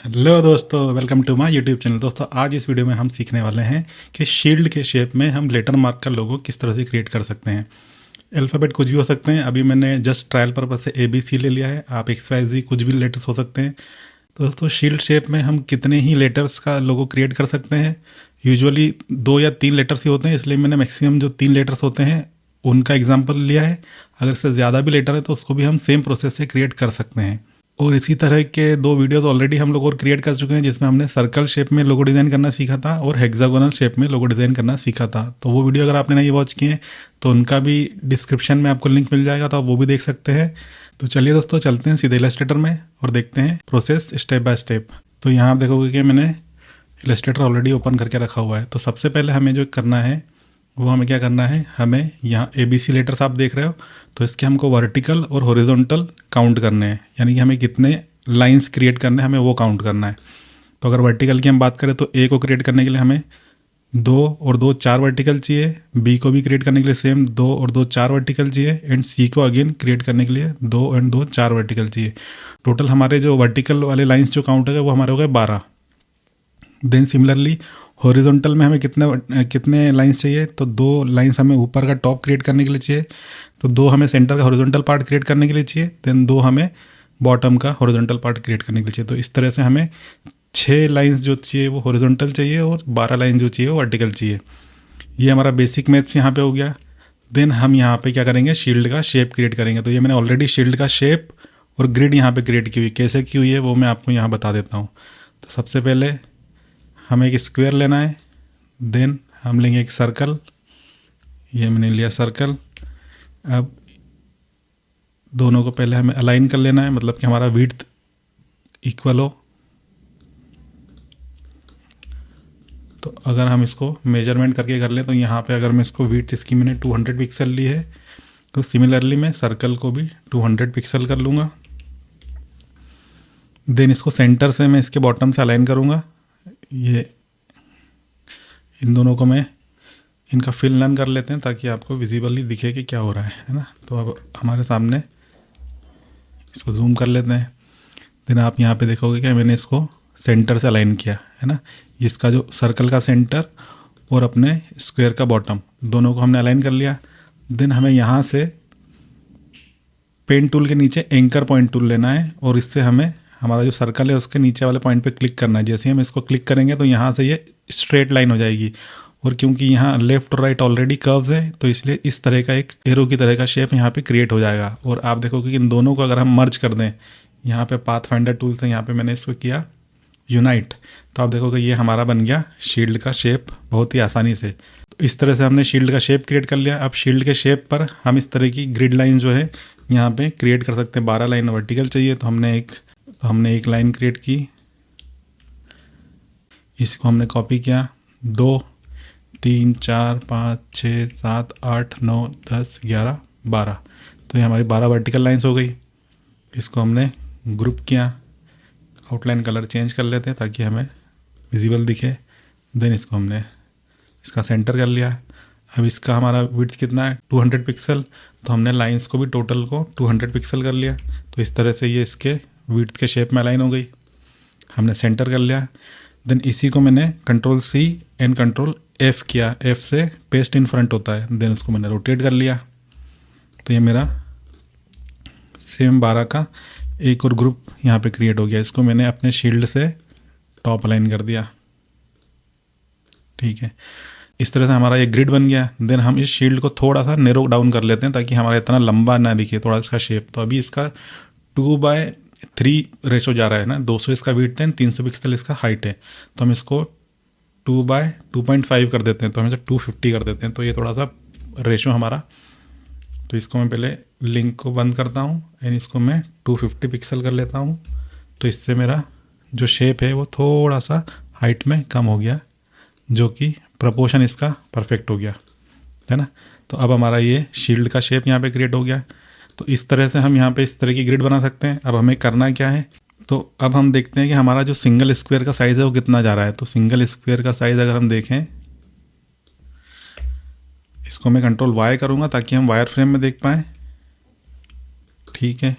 Hello दोस्तों, welcome to my YouTube channel. दोस्तों आज इस वीडियो में हम सीखने वाले हैं कि शील्ड के शेप में हम लेटर मार्क का लोगो किस तरह से क्रिएट कर सकते हैं। अल्फ़ाबेट कुछ भी हो सकते हैं। अभी मैंने जस्ट ट्रायल पर्पज से ABC ले लिया है। आप XYZ कुछ भी लेटर्स हो सकते हैं। तो दोस्तों शील्ड शेप में हम कितने ही लेटर्स का लोगो क्रिएट कर सकते हैं। यूजुअली 2 या 3 लेटर्स ही होते हैं, इसलिए मैंने मैक्सिमम जो 3 लेटर्स होते हैं उनका एग्जाम्पल लिया है। अगर इससे ज़्यादा भी लेटर है तो उसको भी हम सेम प्रोसेस से क्रिएट कर सकते हैं। और इसी तरह के 2 वीडियोस ऑलरेडी हम लोग और क्रिएट कर चुके हैं, जिसमें हमने सर्कल शेप में लोगो डिज़ाइन करना सीखा था और हेक्सागोनल शेप में लोगो डिज़ाइन करना सीखा था। तो वो वीडियो अगर आपने नहीं वॉच किए हैं तो उनका भी डिस्क्रिप्शन में आपको लिंक मिल जाएगा, तो आप वो भी देख सकते हैं। तो चलिए दोस्तों चलते हैं सीधे इलस्ट्रेटर में और देखते हैं प्रोसेस स्टेप बाय स्टेप। तो यहाँ आप देखोगे कि मैंने इलस्ट्रेटर ऑलरेडी ओपन करके रखा हुआ है। तो सबसे पहले हमें जो करना है वो हमें क्या करना है, हमें यहाँ ABC लेटर्स आप देख रहे हो, तो इसके हमको वर्टिकल और हॉरिजॉन्टल काउंट करने हैं, यानी कि हमें कितने लाइंस क्रिएट करने हैं हमें वो काउंट करना है। तो अगर वर्टिकल की हम बात करें तो A को क्रिएट करने के लिए हमें 2 और 2 4 वर्टिकल चाहिए। B को भी क्रिएट करने के लिए सेम 2 और 2 4 वर्टिकल चाहिए। एंड C को अगेन क्रिएट करने के लिए 2 और 2 4 वर्टिकल चाहिए। टोटल हमारे जो वर्टिकल वाले लाइन्स जो काउंट है वो हमारे हो गए 12। देन सिमिलरली हॉरिजॉन्टल में हमें कितने लाइंस चाहिए, तो 2 लाइंस हमें ऊपर का टॉप क्रिएट करने के लिए चाहिए, तो 2 हमें सेंटर का हॉरिजॉन्टल पार्ट क्रिएट करने के लिए चाहिए। देन 2 हमें बॉटम का हॉरिजॉन्टल पार्ट क्रिएट करने के लिए चाहिए। तो इस तरह से हमें 6 लाइंस जो चाहिए वो हॉरिजॉन्टल चाहिए और 12 लाइन जो चाहिए वो वर्टिकल चाहिए। ये हमारा बेसिक मैथ्स यहाँ पे हो गया। देन हम यहाँ पे क्या करेंगे, शील्ड का शेप क्रिएट करेंगे। तो ये मैंने ऑलरेडी शील्ड का शेप और ग्रिड यहाँ पे क्रिएट की हुई, कैसे की हुई है वो मैं आपको यहाँ बता देता हूँ। तो सबसे पहले हमें एक स्क्वायर लेना है। देन हम लेंगे एक सर्कल, ये मैंने लिया सर्कल। अब दोनों को पहले हमें अलाइन कर लेना है, मतलब कि हमारा विड्थ इक्वल हो। तो अगर हम इसको मेजरमेंट करके कर लें तो यहाँ पे अगर मैं इसको विड्थ इसकी मैंने 200 पिक्सल ली है, तो सिमिलरली मैं सर्कल को भी 200 पिक्सल कर लूँगा। देन इसको सेंटर से मैं इसके बॉटम से अलाइन करूँगा। ये इन दोनों को मैं इनका फिल नन कर लेते हैं ताकि आपको विजिबली दिखे कि क्या हो रहा है ना। तो अब हमारे सामने इसको जूम कर लेते हैं। देन आप यहाँ पे देखोगे कि मैंने इसको सेंटर से अलाइन किया है ना। इसका जो सर्कल का सेंटर और अपने स्क्वायर का बॉटम दोनों को हमने अलाइन कर लिया। देन हमें यहाँ से पेन टूल के नीचे एंकर पॉइंट टूल लेना है और इससे हमें हमारा जो सर्कल है उसके नीचे वाले पॉइंट पे क्लिक करना है। जैसे ही हम इसको क्लिक करेंगे तो यहाँ से ये स्ट्रेट लाइन हो जाएगी। और क्योंकि यहाँ लेफ्ट और राइट ऑलरेडी कर्व्स है तो इसलिए इस तरह का एक एरो की तरह का शेप यहाँ पे क्रिएट हो जाएगा। और आप देखोगे कि इन दोनों को अगर हम मर्ज कर दें, यहाँ पे पाथ फाइंडर टूल से यहाँ पे मैंने इसको किया यूनाइट, तो आप देखोगे ये हमारा बन गया शील्ड का शेप बहुत ही आसानी से। तो इस तरह से हमने शील्ड का शेप क्रिएट कर लिया। अब शील्ड के शेप पर हम इस तरह की ग्रिड लाइन जो है यहाँ पे क्रिएट कर सकते हैं। 12 लाइन वर्टिकल चाहिए, तो हमने एक लाइन क्रिएट की, इसको हमने कॉपी किया। 2 3 4 5 6 7 8 9 10 11 12, तो ये हमारी 12 वर्टिकल लाइंस हो गई। इसको हमने ग्रुप किया, आउटलाइन कलर चेंज कर लेते हैं ताकि हमें विजिबल दिखे। देन इसको हमने इसका सेंटर कर लिया। अब इसका हमारा विड्थ कितना है, 200 पिक्सल, तो हमने लाइंस को भी टोटल को 200 पिक्सल कर लिया। तो इस तरह से ये इसके विड्थ के शेप में अलाइन हो गई। हमने सेंटर कर लिया। देन इसी को मैंने Ctrl+C एंड Ctrl+F किया, F से पेस्ट इन फ्रंट होता है। देन उसको मैंने रोटेट कर लिया। तो ये मेरा सेम 12 का एक और ग्रुप यहाँ पे क्रिएट हो गया। इसको मैंने अपने शील्ड से टॉप अलाइन कर दिया। ठीक है, इस तरह से हमारा ये ग्रिड बन गया। देन हम इस शील्ड को थोड़ा सा नेरो डाउन कर लेते हैं ताकि हमारा इतना लंबा ना दिखे, थोड़ा इसका शेप। तो अभी इसका 2/3 रेशो जा रहा है ना, 200 इसका विड्थ है, 300 पिक्सल इसका हाइट है। तो हम इसको 2/2.5 कर देते हैं, तो हम इसे 250 कर देते हैं। तो ये थोड़ा सा रेशो हमारा, तो इसको मैं पहले लिंक को बंद करता हूँ एंड इसको मैं 250 पिक्सल कर लेता हूँ। तो इससे मेरा जो शेप है वो थोड़ा सा हाइट में कम हो गया, जो कि प्रपोर्शन इसका परफेक्ट हो गया है ना। तो अब हमारा ये शील्ड का शेप यहाँ पे क्रिएट हो गया। तो इस तरह से हम यहाँ पे इस तरह की ग्रिड बना सकते हैं। अब हमें करना क्या है, तो अब हम देखते हैं कि हमारा जो सिंगल स्क्वायर का साइज़ है वो कितना जा रहा है। तो सिंगल स्क्वायर का साइज़ अगर हम देखें, इसको मैं Ctrl+Y करूँगा ताकि हम वायर फ्रेम में देख पाएँ। ठीक है,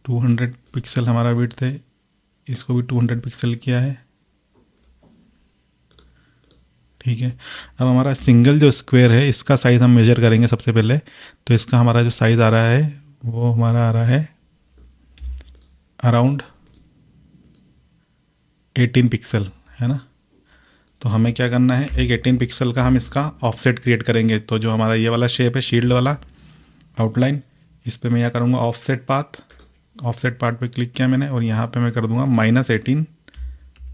200 पिक्सल हमारा विड्थ है, इसको भी 200 पिक्सल किया है। ठीक है, अब हमारा सिंगल जो स्क्वायर है इसका साइज़ हम मेजर करेंगे सबसे पहले। तो इसका हमारा जो साइज़ आ रहा है वो हमारा आ रहा है अराउंड 18 पिक्सल, है ना। तो हमें क्या करना है, एक 18 पिक्सल का हम इसका ऑफसेट क्रिएट करेंगे। तो जो हमारा ये वाला शेप है शील्ड वाला आउटलाइन, इस पर मैं क्या करूँगा, ऑफसेट पार्ट पे क्लिक किया मैंने और यहाँ पे मैं कर दूंगा -18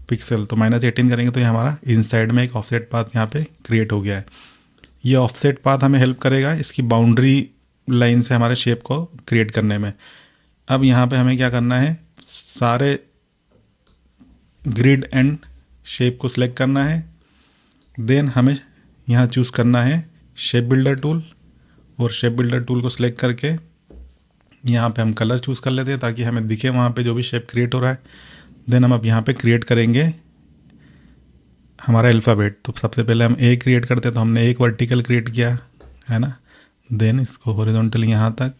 पिक्सल। तो -18 करेंगे तो ये हमारा इनसाइड में एक ऑफसेट पाथ यहाँ पे क्रिएट हो गया है। ये ऑफसेट पाथ हमें हेल्प करेगा इसकी बाउंड्री लाइन से हमारे शेप को क्रिएट करने में। अब यहाँ पे हमें क्या करना है, सारे ग्रिड एंड शेप को सिलेक्ट करना है। देन हमें यहाँ चूज़ करना है शेप बिल्डर टूल, और शेप बिल्डर टूल को सिलेक्ट करके यहाँ पे हम कलर चूज़ कर लेते हैं ताकि हमें दिखे वहाँ पे जो भी शेप क्रिएट हो रहा है। देन हम अब यहाँ पे क्रिएट करेंगे हमारा अल्फ़ाबेट। तो सबसे पहले हम ए क्रिएट करते हैं, तो हमने एक वर्टिकल क्रिएट किया है ना। देन इसको हॉरिजॉन्टल यहाँ तक,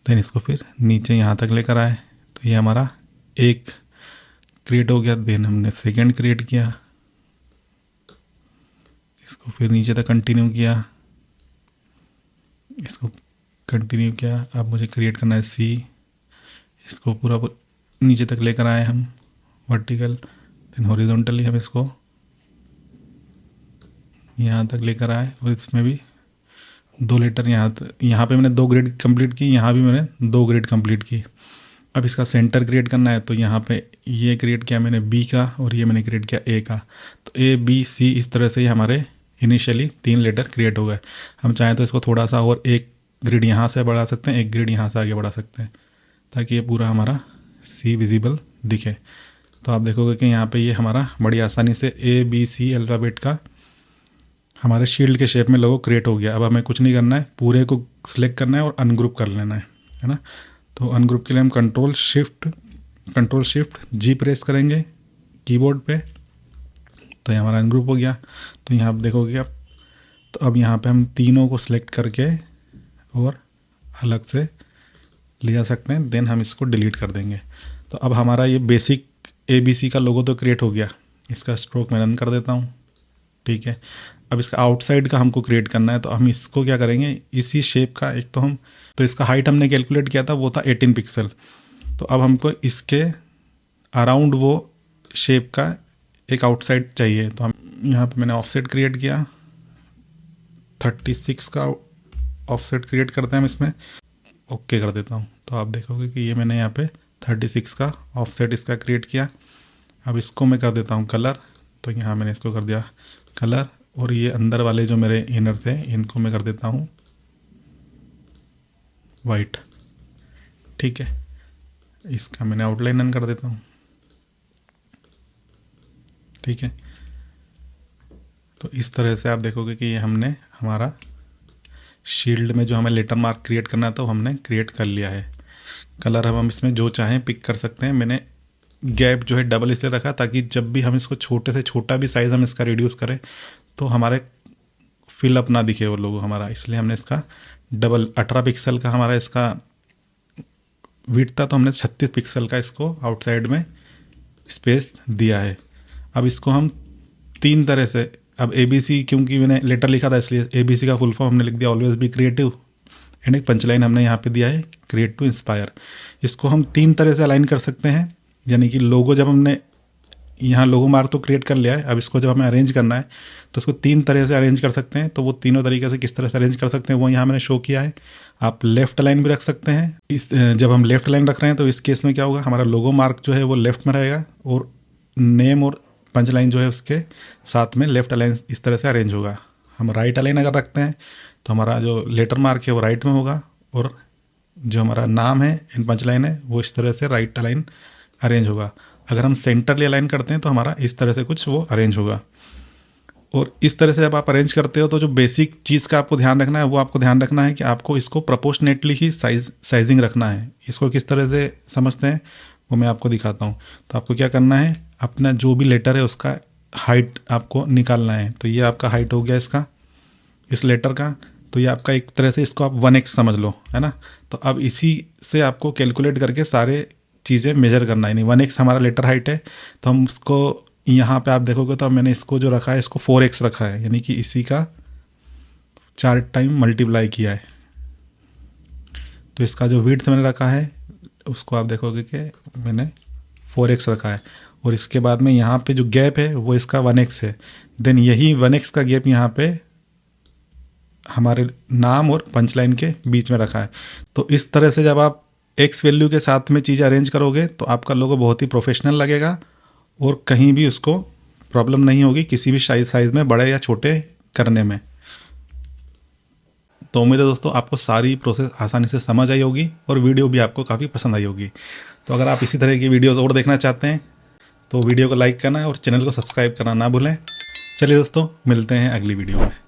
देन इसको फिर नीचे यहाँ तक लेकर आए, तो ये हमारा एक क्रिएट हो गया। देन हमने सेकंड क्रिएट किया, इसको फिर नीचे तक कंटिन्यू किया, इसको कंटिन्यू किया। अब मुझे क्रिएट करना है सी, इसको पूरा नीचे तक लेकर आए हम वर्टिकल। देन हॉरिजॉन्टली हम इसको यहाँ तक लेकर आए, और इसमें भी 2 लेटर यहाँ पे मैंने 2 ग्रिड कंप्लीट की, यहाँ भी मैंने 2 ग्रिड कंप्लीट की। अब इसका सेंटर क्रिएट करना है, तो यहाँ पे ये क्रिएट किया मैंने बी का, और ये मैंने क्रिएट किया ए का। तो ए बी सी इस तरह से हमारे इनिशियली 3 लेटर क्रिएट हो गए। हम चाहें तो इसको थोड़ा सा और एक ग्रिड यहाँ से बढ़ा सकते हैं, एक ग्रिड यहाँ से आगे बढ़ा सकते हैं, ताकि ये पूरा हमारा सी विजिबल दिखे। तो आप देखोगे कि यहाँ पे ये हमारा बड़ी आसानी से ए बी सी अल्फ़ाबेट का हमारे शील्ड के शेप में लोगो क्रिएट हो गया। अब हमें कुछ नहीं करना है, पूरे को सिलेक्ट करना है और अनग्रुप कर लेना है ना। तो अनग्रुप के लिए हम कंट्रोल शिफ्ट जी प्रेस करेंगे कीबोर्ड पे, तो ये हमारा अनग्रुप हो गया। तो यहाँ आप देखोगे आप, तो अब यहाँ पे हम तीनों को सिलेक्ट करके और अलग से ले जा सकते हैं। देन हम इसको डिलीट कर देंगे। तो अब हमारा ये बेसिक ABC का लोगो तो क्रिएट हो गया। इसका स्ट्रोक मैं रन कर देता हूँ। ठीक है, अब इसका आउटसाइड का हमको क्रिएट करना है, तो हम इसको क्या करेंगे, इसी शेप का एक तो इसका हाइट हमने कैलकुलेट किया था, वो था 18 पिक्सल। तो अब हमको इसके अराउंड वो शेप का एक आउटसाइड चाहिए। तो हम यहाँ पे मैंने ऑफसेट क्रिएट किया, 36 का ऑफसेट क्रिएट करते हैं हम इसमें, ओके कर देता हूँ। तो आप देखोगे कि ये मैंने यहाँ पे 36 का ऑफसेट इसका क्रिएट किया। अब इसको मैं कर देता हूँ कलर, तो यहाँ मैंने इसको कर दिया कलर, और ये अंदर वाले जो मेरे इनर थे इनको मैं कर देता हूँ वाइट। ठीक है, इसका मैंने आउटलाइन रन कर देता हूँ। ठीक है, तो इस तरह से आप देखोगे कि ये हमने हमारा शील्ड में जो हमें लेटर मार्क क्रिएट करना था वो हमने क्रिएट कर लिया है। कलर हम इसमें जो चाहें पिक कर सकते हैं। मैंने गैप जो है डबल इसलिए रखा ताकि जब भी हम इसको छोटे से छोटा भी साइज़ हम इसका रिड्यूस करें तो हमारे फिलअप ना दिखे वो लोगो हमारा, इसलिए हमने इसका डबल 18 पिक्सल का हमारा इसका विड्थ था, तो हमने 36 पिक्सल का इसको आउटसाइड में स्पेस दिया है। अब इसको हम 3 तरह से, अब ABC क्योंकि मैंने लेटर लिखा था इसलिए ABC का फुल फॉर्म हमने लिख दिया ऑलवेज बी क्रिएटिव, एंड एक पंचलाइन हमने यहाँ पे दिया है क्रिएट टू इंस्पायर। इसको हम 3 तरह से अलाइन कर सकते हैं, यानी कि लोगो जब हमने यहाँ लोगो मार्क तो क्रिएट कर लिया है, अब इसको जब हमें अरेंज करना है तो इसको 3 तरह से अरेंज कर सकते हैं। तो वो तीनों तरीके से किस तरह से अरेंज कर सकते हैं वो यहाँ मैंने शो किया है। आप लेफ्ट लाइन भी रख सकते हैं। जब हम लेफ्ट लाइन रख रहे हैं तो इस केस में क्या होगा, हमारा लोगो मार्क जो है वो लेफ्ट में रहेगा और नेम और पंच लाइन जो है उसके साथ में लेफ्ट अलाइन इस तरह से अरेंज होगा। हम राइट अलाइन अगर रखते हैं तो हमारा जो लेटर मार्क है वो राइट में होगा, और जो हमारा नाम है इन पंच लाइन है वो इस तरह से राइट अलाइन अरेंज होगा। अगर हम सेंटरली अलाइन करते हैं तो हमारा इस तरह से कुछ वो अरेंज होगा। और इस तरह से जब आप अरेंज करते हो तो जो बेसिक चीज़ का आपको ध्यान रखना है वो आपको ध्यान रखना है कि आपको इसको प्रोपोर्शनेटली ही साइजिंग रखना है। इसको किस तरह से समझते हैं वो मैं आपको दिखाता हूँ। तो आपको क्या करना है, अपना जो भी लेटर है उसका हाइट आपको निकालना है। तो ये आपका हाइट हो गया इसका, इस लेटर का। तो ये आपका एक तरह से इसको आप 1x समझ लो, है ना। तो तो अब इसी से आपको कैलकुलेट करके सारे चीज़ें मेजर करना है। यानी 1x हमारा लेटर हाइट है, तो हम उसको यहाँ पे आप देखोगे तो मैंने इसको जो रखा है इसको 4x रखा है, यानी कि इसी का 4 टाइम मल्टीप्लाई किया है। तो इसका जो विड्थ मैंने रखा है उसको आप देखोगे कि मैंने 4x रखा है, और इसके बाद में यहाँ पे जो गैप है वो इसका 1x है। देन यही 1x का गैप यहाँ पे हमारे नाम और पंच लाइन के बीच में रखा है। तो इस तरह से जब आप x वैल्यू के साथ में चीज़ अरेंज करोगे तो आपका लोगो बहुत ही प्रोफेशनल लगेगा, और कहीं भी उसको प्रॉब्लम नहीं होगी किसी भी साइज़ में बड़े या छोटे करने में। तो उम्मीद है दोस्तों आपको सारी प्रोसेस आसानी से समझ आई होगी और वीडियो भी आपको काफ़ी पसंद आई होगी। तो अगर आप इसी तरह की वीडियोस और देखना चाहते हैं तो वीडियो को लाइक करना और चैनल को सब्सक्राइब करना ना भूलें। चलिए दोस्तों, मिलते हैं अगली वीडियो में।